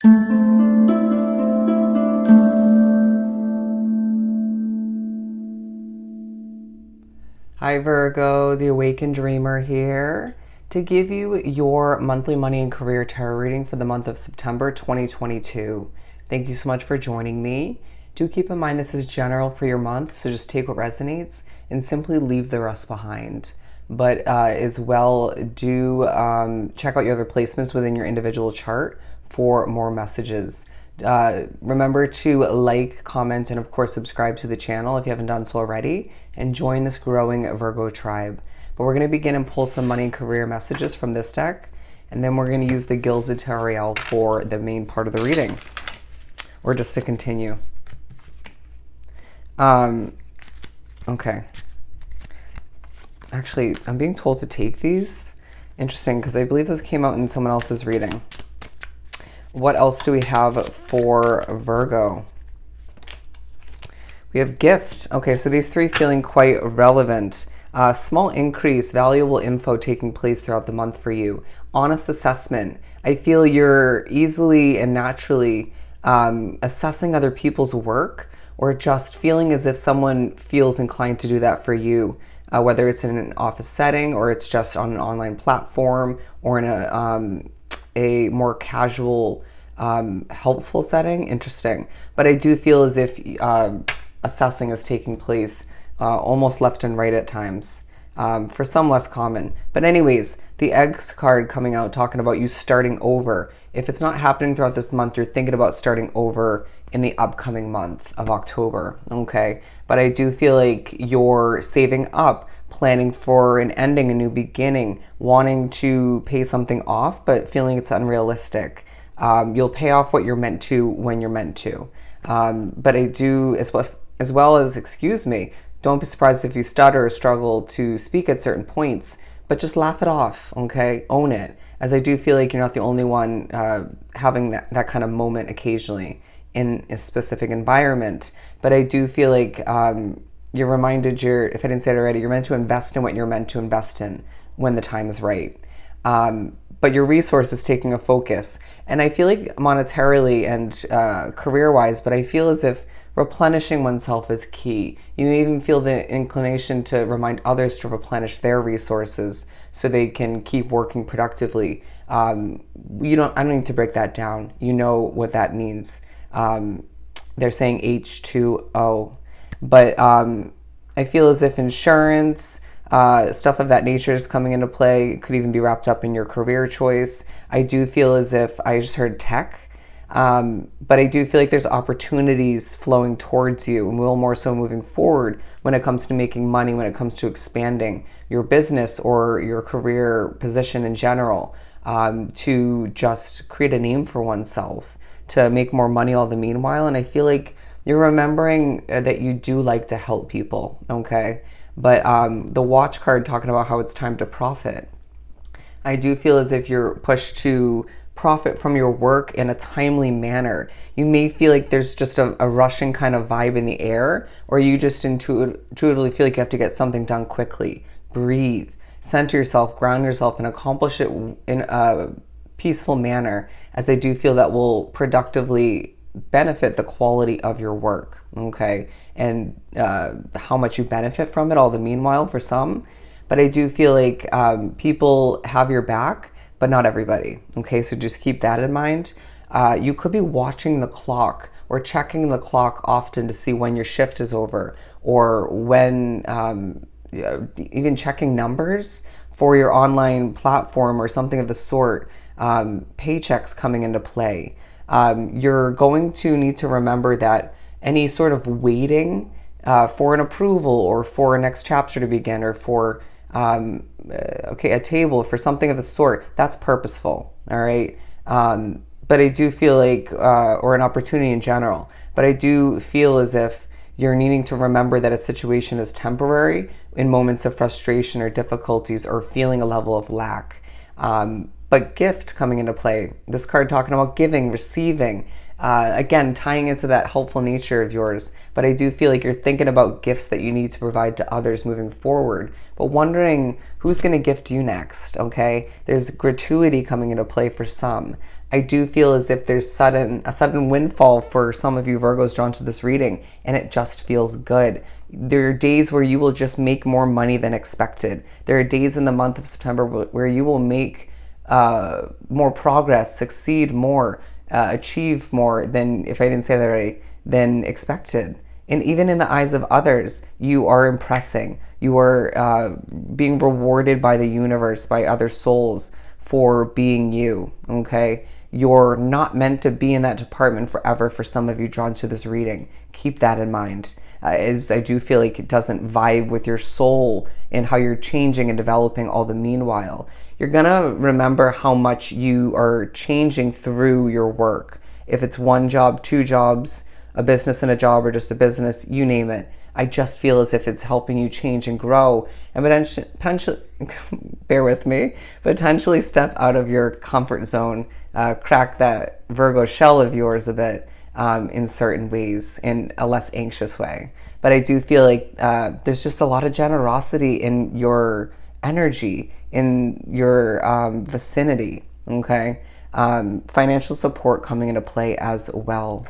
Hi Virgo, the Awakened Dreamer here to give you your monthly money and career tarot reading for the month of September 2022. Thank you so much for joining me. Do keep in mind this is general for your month, so just take what resonates and simply leave the rest behind. But as well, do check out your other placements within your individual chart for more messages. Remember to like, comment, and of course subscribe to the channel if you haven't done so already, and join this growing Virgo tribe. But we're going to begin and pull some money and career messages from this deck, and then we're going to use the Gilded Tarot for the main part of the reading, or just to continue. Okay. Actually, I'm being told to take these. Interesting, because I believe those came out in someone else's reading. What else do we have for Virgo? We have gift. Okay, so these three feeling quite relevant. Small increase, valuable info taking place throughout the month for you. Honest assessment. I feel you're easily and naturally assessing other people's work, or just feeling as if someone feels inclined to do that for you, whether it's in an office setting or it's just on an online platform or in a more casual, helpful setting. Interesting. But I do feel as if assessing is taking place almost left and right at times, for some less common. But anyways, the eggs card coming out talking about you starting over. If it's not happening throughout this month, you're thinking about starting over in the upcoming month of October, okay? But I do feel like you're saving up, planning for an ending, a new beginning, wanting to pay something off, but feeling it's unrealistic. You'll pay off what you're meant to when you're meant to. But I do, as well as, excuse me, don't be surprised if you stutter or struggle to speak at certain points, but just laugh it off, okay? Own it, as I do feel like you're not the only one having that kind of moment occasionally in a specific environment. But I do feel like you're reminded if I didn't say it already, you're meant to invest in what you're meant to invest in when the time is right. But your resource is taking a focus. And I feel like monetarily and career-wise, but I feel as if replenishing oneself is key. You may even feel the inclination to remind others to replenish their resources so they can keep working productively. I don't need to break that down. You know what that means. They're saying H2O. But I feel as if insurance, stuff of that nature is coming into play. It could even be wrapped up in your career choice. I do feel as if I just heard tech. But I do feel like there's opportunities flowing towards you, and will more so moving forward when it comes to making money, when it comes to expanding your business or your career position in general, to just create a name for oneself, to make more money all the meanwhile. And I feel like you're remembering that you do like to help people, okay? But the watch card talking about how it's time to profit. I do feel as if you're pushed to profit from your work in a timely manner. You may feel like there's just a rushing kind of vibe in the air, or you just intuitively feel like you have to get something done quickly. Breathe, center yourself, ground yourself, and accomplish it in a peaceful manner, as I do feel that will productively benefit the quality of your work, okay? And how much you benefit from it all the meanwhile for some. But I do feel like people have your back, but not everybody, okay? So just keep that in mind. You could be watching the clock or checking the clock often to see when your shift is over, or when even checking numbers for your online platform or something of the sort. Paychecks coming into play. You're going to need to remember that any sort of waiting for an approval, or for a next chapter to begin, or for a table, for something of the sort, that's purposeful, all right? But I do feel like, or an opportunity in general, but I do feel as if you're needing to remember that a situation is temporary in moments of frustration or difficulties, or feeling a level of lack. But gift coming into play. This card talking about giving, receiving, again, tying into that helpful nature of yours. But I do feel like you're thinking about gifts that you need to provide to others moving forward, but wondering who's going to gift you next, okay? There's gratuity coming into play for some. I do feel as if there's a sudden windfall for some of you Virgos drawn to this reading, and it just feels good. There are days where you will just make more money than expected. There are days in the month of September where you will make more progress, succeed more, achieve more than, if I didn't say that right, than expected. And even in the eyes of others, you are impressing. You are being rewarded by the universe, by other souls for being you, okay? You're not meant to be in that department forever for some of you drawn to this reading. Keep that in mind. As I do feel like it doesn't vibe with your soul and how you're changing and developing all the meanwhile. You're gonna remember how much you are changing through your work. If it's one job, two jobs, a business and a job, or just a business, you name it. I just feel as if it's helping you change and grow and potentially bear with me, potentially step out of your comfort zone, crack that Virgo shell of yours a bit in certain ways, in a less anxious way. But I do feel like there's just a lot of generosity in your energy, in your vicinity, okay? Financial support coming into play as well.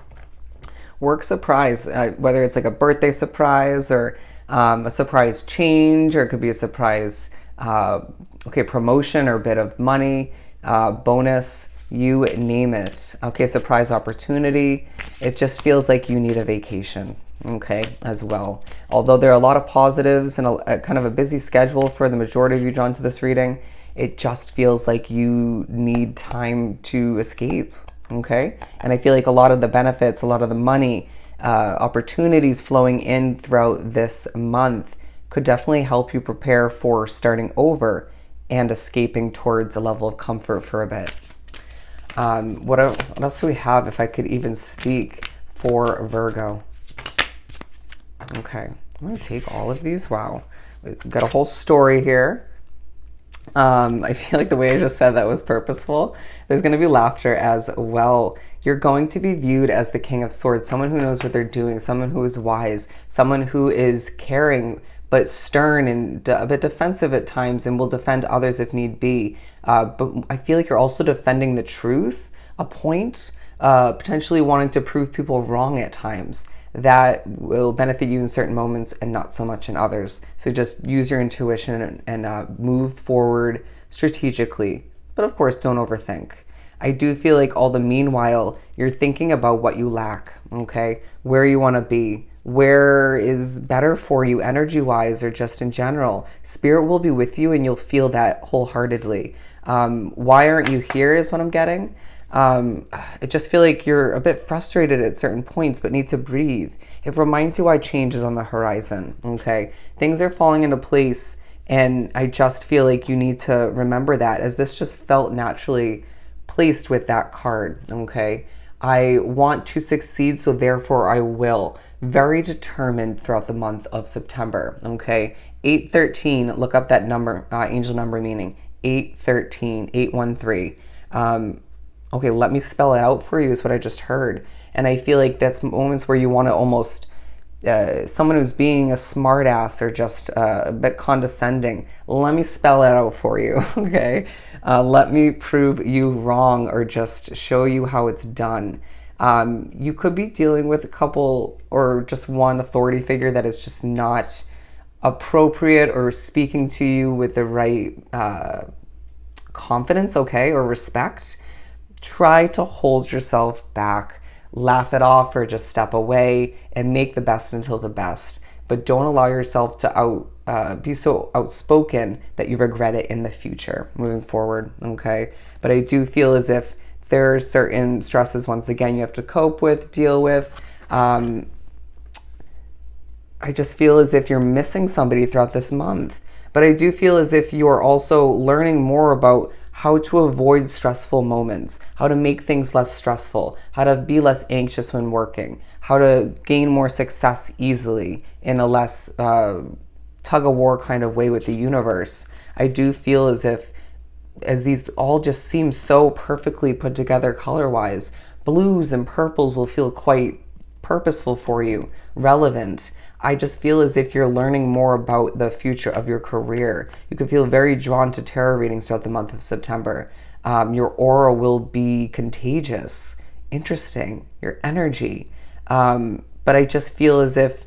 Work surprise, whether it's like a birthday surprise or a surprise change, or it could be a surprise promotion or a bit of money, bonus, you name it. Okay, surprise opportunity. It just feels like you need a vacation, okay, as well. Although there are a lot of positives and a kind of a busy schedule for the majority of you drawn to this reading, it just feels like you need time to escape. Okay, and I feel like a lot of the benefits, a lot of the money, opportunities flowing in throughout this month could definitely help you prepare for starting over and escaping towards a level of comfort for a bit. What else do we have, if I could even speak for Virgo? Okay, I'm going to take all of these. Wow, we've got a whole story here. I feel like the way I just said that was purposeful. There's going to be laughter as well. You're going to be viewed as the King of Swords, someone who knows what they're doing, someone who is wise, someone who is caring but stern and a bit defensive at times and will defend others if need be. But I feel like you're also defending the truth, a point, potentially wanting to prove people wrong at times. That will benefit you in certain moments and not so much in others. So just use your intuition and move forward strategically. But of course, don't overthink. I do feel like all the meanwhile, you're thinking about what you lack, okay? Where you want to be, where is better for you energy-wise or just in general. Spirit will be with you and you'll feel that wholeheartedly. Why aren't you here is what I'm getting. I just feel like you're a bit frustrated at certain points, but need to breathe. It reminds you why change is on the horizon, okay? Things are falling into place, and I just feel like you need to remember that, as this just felt naturally placed with that card, okay? I want to succeed, so therefore I will. Very determined throughout the month of September, okay? 813, look up that number, angel number meaning. 813, 813. Okay, let me spell it out for you is what I just heard. And I feel like that's moments where you want to almost, someone who's being a smartass or just a bit condescending, let me spell it out for you, okay? Let me prove you wrong or just show you how it's done. You could be dealing with a couple or just one authority figure that is just not appropriate or speaking to you with the right confidence, okay, or respect. Try to hold yourself back, laugh it off, or just step away and make the best until the best. But don't allow yourself to be so outspoken that you regret it in the future moving forward, okay? But I do feel as if there are certain stresses, once again, you have to cope with, deal with. I just feel as if you're missing somebody throughout this month. But I do feel as if you are also learning more about how to avoid stressful moments, how to make things less stressful, how to be less anxious when working, how to gain more success easily in a less tug-of-war kind of way with the universe. I do feel as if, as these all just seem so perfectly put together color-wise, blues and purples will feel quite purposeful for you, relevant. I just feel as if you're learning more about the future of your career. You could feel very drawn to tarot readings throughout the month of September. Your aura will be contagious. Interesting. Your energy. But I just feel as if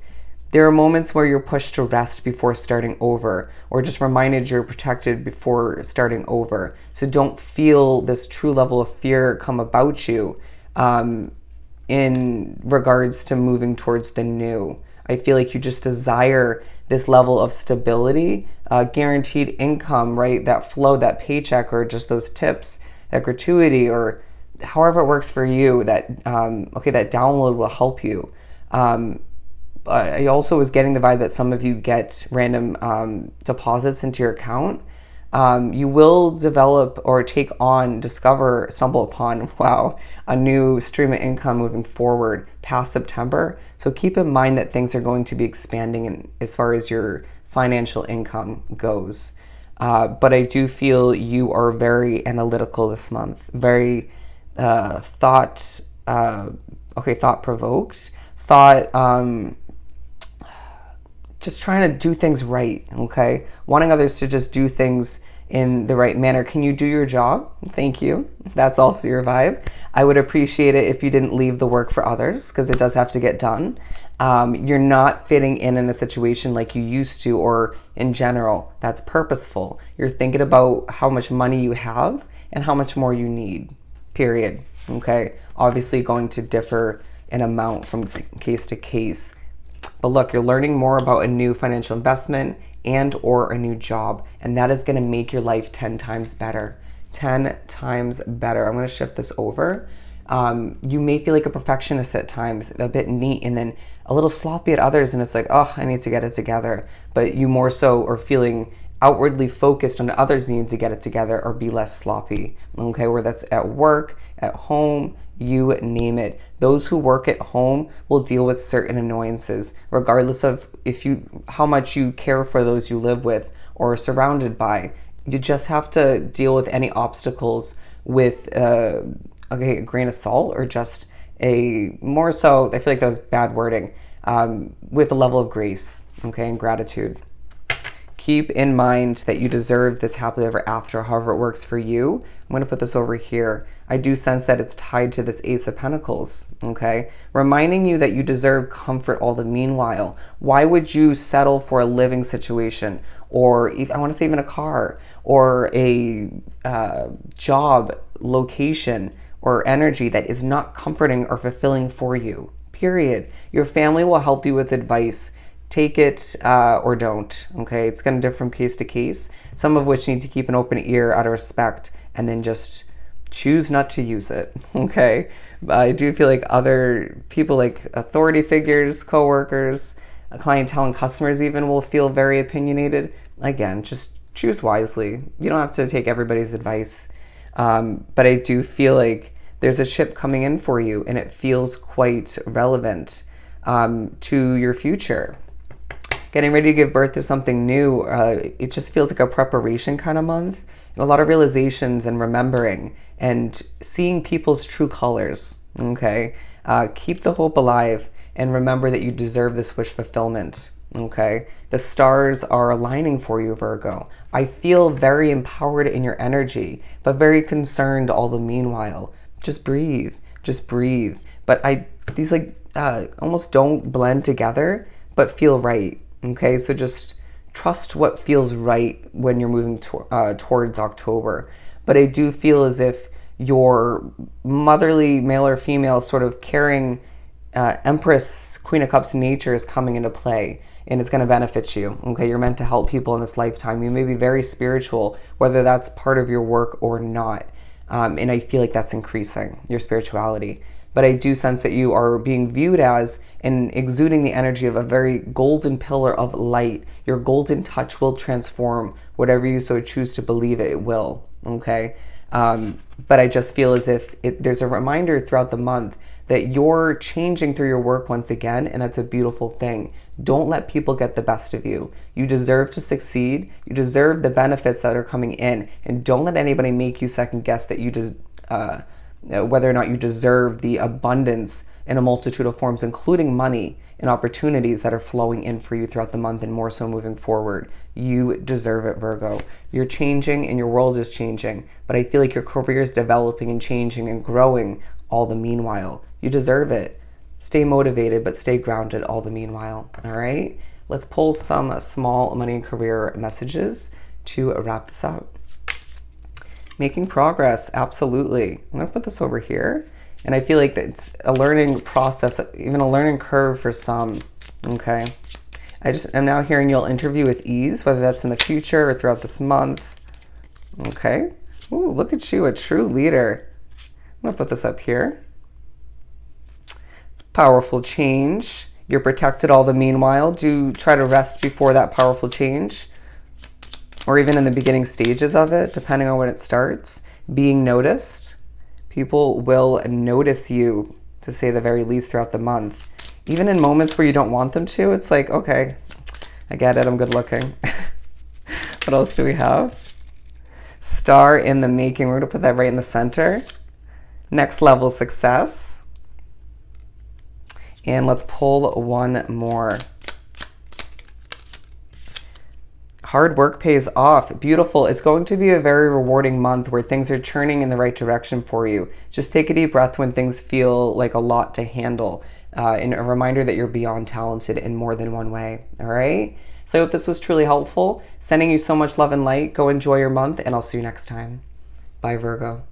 there are moments where you're pushed to rest before starting over, or just reminded you're protected before starting over. So don't feel this true level of fear come about you in regards to moving towards the new. I feel like you just desire this level of stability, guaranteed income, right? That flow, that paycheck, or just those tips, that gratuity, or however it works for you. That that download will help you. I also was getting the vibe that some of you get random deposits into your account. You will develop or take on, discover, stumble upon, wow, a new stream of income moving forward past September. So keep in mind that things are going to be expanding as far as your financial income goes. But I do feel you are very analytical this month, very thought provoked, just trying to do things right, okay? Wanting others to just do things in the right manner. Can you do your job? Thank you. That's also your vibe. I would appreciate it if you didn't leave the work for others, because it does have to get done. You're not fitting in a situation like you used to, or in general. That's purposeful. You're thinking about how much money you have and how much more you need, period, okay? Obviously going to differ in amount from case to case. But look, you're learning more about a new financial investment and or a new job, and that is going to make your life 10 times better. 10 times better. I'm going to shift this over. You may feel like a perfectionist at times, a bit neat, and then a little sloppy at others, and it's like, oh, I need to get it together. But you more so are feeling outwardly focused on others needing to get it together or be less sloppy, okay? Whether that's at work, at home, you name it. Those who work at home will deal with certain annoyances, regardless of how much you care for those you live with or are surrounded by. You just have to deal with any obstacles with a grain of salt, or just more so, I feel like that was bad wording, with a level of grace, okay, and gratitude. Keep in mind that you deserve this happily ever after, however it works for you. I'm going to put this over here. I do sense that it's tied to this Ace of Pentacles, okay? Reminding you that you deserve comfort all the meanwhile. Why would you settle for a living situation, or I want to say even a car, or a job, location, or energy that is not comforting or fulfilling for you, period? Your family will help you with advice. Take it or don't, okay? It's going to differ from case to case, some of which need to keep an open ear out of respect, and then just choose not to use it, okay? I do feel like other people, like authority figures, coworkers, clientele, and customers even, will feel very opinionated. Again, just choose wisely. You don't have to take everybody's advice. But I do feel like there's a ship coming in for you, and it feels quite relevant to your future. Getting ready to give birth to something new, it just feels like a preparation kind of month. And a lot of realizations and remembering and seeing people's true colors, okay? Keep the hope alive and remember that you deserve this wish fulfillment, okay? The stars are aligning for you, Virgo. I feel very empowered in your energy, but very concerned all the meanwhile. Just breathe, just breathe. But these almost don't blend together, but feel right. Okay, so just trust what feels right when you're moving towards October. But I do feel as if your motherly, male or female, sort of caring Empress, Queen of Cups nature is coming into play, and it's going to benefit you. Okay, you're meant to help people in this lifetime. You may be very spiritual, whether that's part of your work or not. And I feel like that's increasing, your spirituality. But I do sense that you are being viewed as and exuding the energy of a very golden pillar of light. Your golden touch will transform whatever you so choose to believe it will, okay? But I just feel as if there's a reminder throughout the month that you're changing through your work once again, and that's a beautiful thing. Don't let people get the best of you. You deserve to succeed. You deserve the benefits that are coming in, and don't let anybody make you second guess that you just whether or not you deserve the abundance in a multitude of forms, including money and opportunities that are flowing in for you throughout the month and more so moving forward. You deserve it, Virgo. You're changing and your world is changing, but I feel like your career is developing and changing and growing all the meanwhile. You deserve it. Stay motivated, but stay grounded all the meanwhile. All right? Let's pull some small money and career messages to wrap this up. Making progress, absolutely. I'm going to put this over here. And I feel like it's a learning process, even a learning curve for some, okay? I'm now hearing you'll interview with ease, whether that's in the future or throughout this month, okay? Ooh, look at you, a true leader. I'm going to put this up here. Powerful change. You're protected all the meanwhile. Do try to rest before that powerful change, or even in the beginning stages of it, depending on when it starts. Being noticed. People will notice you, to say the very least, throughout the month. Even in moments where you don't want them to, it's like, okay, I get it, I'm good looking. What else do we have? Star in the making. We're going to put that right in the center. Next level success. And let's pull one more. Hard work pays off. Beautiful. It's going to be a very rewarding month where things are churning in the right direction for you. Just take a deep breath when things feel like a lot to handle. And a reminder that you're beyond talented in more than one way. All right? So I hope this was truly helpful. Sending you so much love and light. Go enjoy your month, and I'll see you next time. Bye, Virgo.